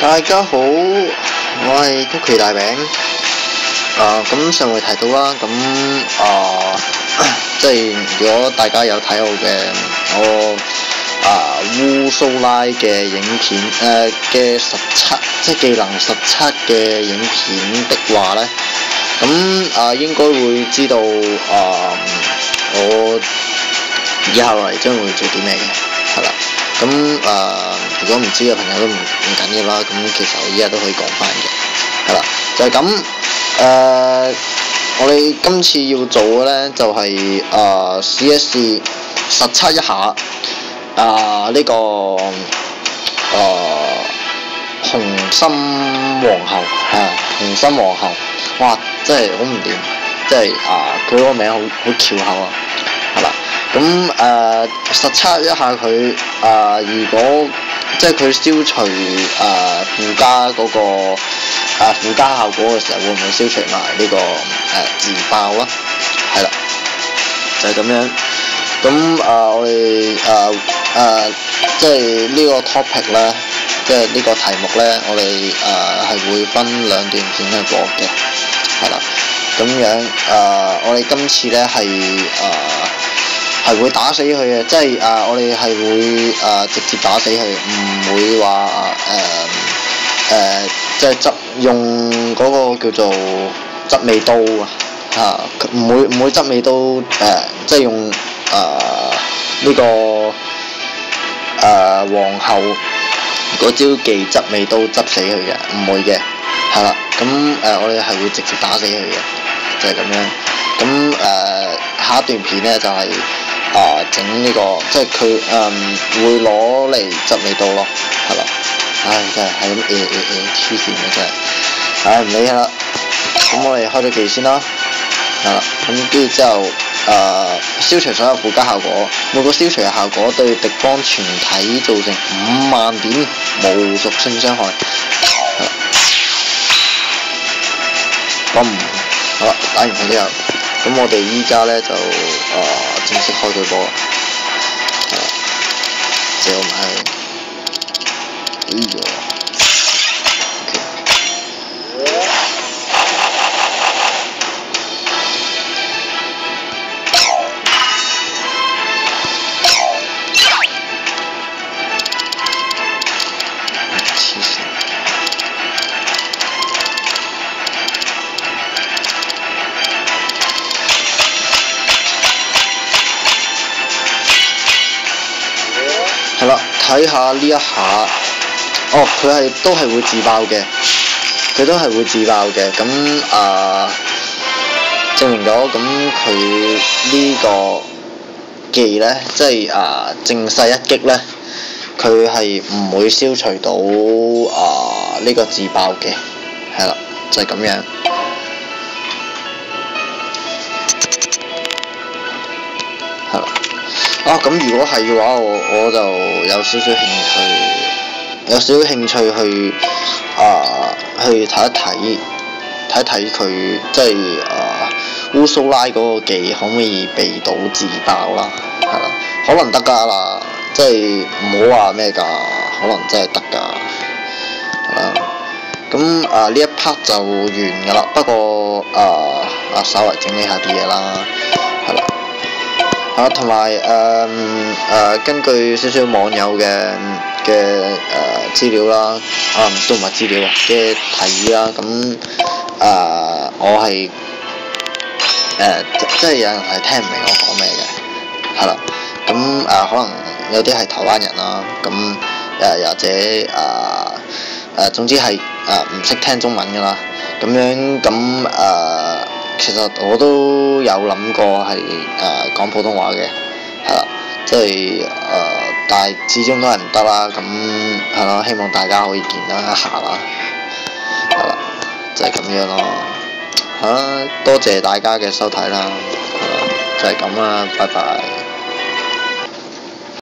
大家好，我係曲奇大餅。咁上回提到啦，咁即係如果大家有睇我烏蘇拉嘅影片嘅實測，即係技能實測嘅影片的話呢，咁應該會知道我以後嚟將會做啲咩嘅，係啦。咁如果唔知嘅朋友都唔緊要啦，咁其實我依家都可以講翻嘅，係啦，就係咁。我哋今次要做嘅呢，就係試一試實測一下呢個紅心皇后紅心皇后，哇！真係好唔掂，即係佢嗰個名好翹口啊，係啦。咁實測一下佢如果即係佢消除附加嗰個附加效果嘅時候，會唔會消除埋呢個自爆啦？係啦，就係咁樣。咁我哋即係呢個 topic 咧，即係呢個題目咧，我哋係會分兩段片去播嘅，係啦。咁樣我哋今次咧係會打死佢嘅，即係我哋係會直接打死佢，唔會話即係用嗰個叫做執尾刀唔會執尾刀即係用呢個皇后嗰招技執尾刀執死佢嘅，唔會嘅，係啦。咁我哋係會直接打死佢嘅，就係咁樣。咁下一段片咧就係整呢個，即係佢會攞嚟執尾刀咯，係啦。真係咁黐線嘅真係，唔理佢啦。咁我哋開咗技先啦，係啦。咁跟住之後消除所有附加效果，每個消除嘅效果對敵方全體造成5萬點無屬性傷害。好啦，打完佢之後，咁我哋依家咧就正式開佢波，借我埋。係啦，睇下呢一下，佢都係會自爆嘅，咁證明咗咁佢呢個技呢，即係正勢一擊呢，佢係唔會消除到呢個自爆嘅，係啦，就係咁樣。咁如果係嘅話，我就有少少興趣去睇一睇佢，即係烏蘇拉嗰個技可唔可以避到自爆啦？係啦，可能得㗎啦，即係唔好話咩㗎，可能真係得㗎。咁呢一 part 就完㗎啦，不過稍為整理下啲嘢啦，係啦。同埋根據少少網友嘅資料啦，都唔係資料嘅提議啦，咁我係即係有人係聽唔明我講咩嘅，係啦，咁可能有啲係台灣人啦，咁或者總之係唔識聽中文㗎啦，咁樣咁其實我都有諗過係講普通話嘅，係啦，即係但係始終都係唔得啦，咁係咯，希望大家可以見得一下啦，係啦，就係咁樣咯，好啦，多謝大家嘅收睇啦，就係咁啦，拜拜。